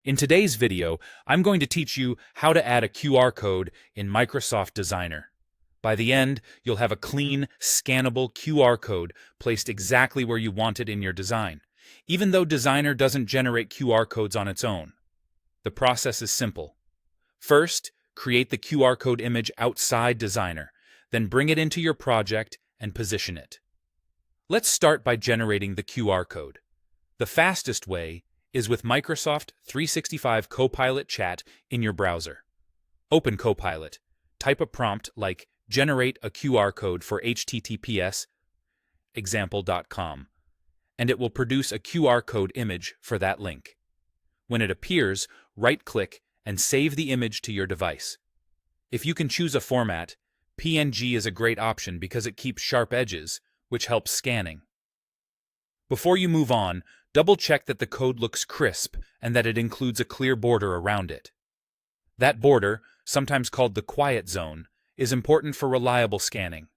In today's video, I'm going to teach you how to add a QR code in Microsoft Designer. By the end, you'll have a clean, scannable QR code placed exactly where you want it in your design, even though Designer doesn't generate QR codes on its own. The process is simple. First, create the QR code image outside Designer, then bring it into your project and position it. Let's start by generating the QR code. The fastest way is with Microsoft 365 Copilot Chat in your browser. Open Copilot, type a prompt like generate a QR code for https example.com, and it will produce a QR code image for that link. When it appears, right-click and save the image to your device. If you can choose a format, PNG is a great option because it keeps sharp edges, which helps scanning. Before you move on, double-check that the code looks crisp and that it includes a clear border around it. That border, sometimes called the quiet zone, is important for reliable scanning.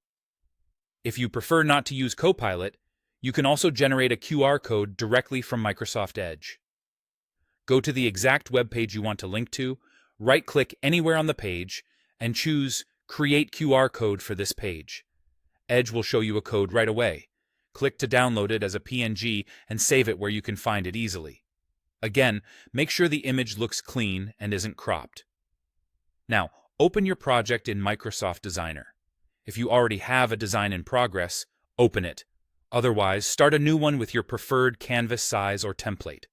If you prefer not to use Copilot, you can also generate a QR code directly from Microsoft Edge. Go to the exact web page you want to link to, right-click anywhere on the page, and choose Create QR Code for this page. Edge will show you a code right away. Click to download it as a PNG and save it where you can find it easily. Again, make sure the image looks clean and isn't cropped. Now, open your project in Microsoft Designer. If you already have a design in progress, open it. Otherwise, start a new one with your preferred canvas size or template.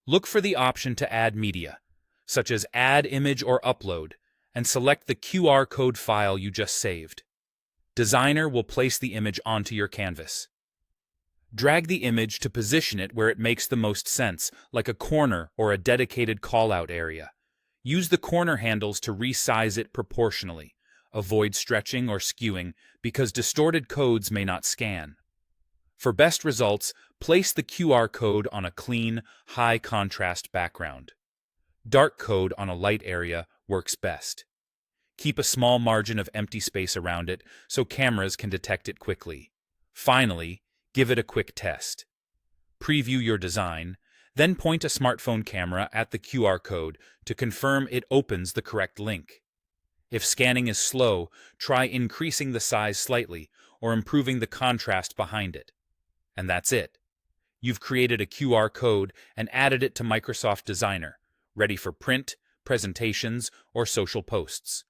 Look for the option to add media, such as Add Image or Upload, and select the QR code file you just saved. Designer will place the image onto your canvas. Drag the image to position it where it makes the most sense, like a corner or a dedicated call-out area. Use the corner handles to resize it proportionally. Avoid stretching or skewing because distorted codes may not scan. For best results, place the QR code on a clean, high-contrast background. Dark code on a light area works best. Keep a small margin of empty space around it so cameras can detect it quickly. Finally, give it a quick test. Preview your design, then point a smartphone camera at the QR code to confirm it opens the correct link. If scanning is slow, try increasing the size slightly or improving the contrast behind it. And that's it. You've created a QR code and added it to Microsoft Designer, ready for print, presentations, or social posts.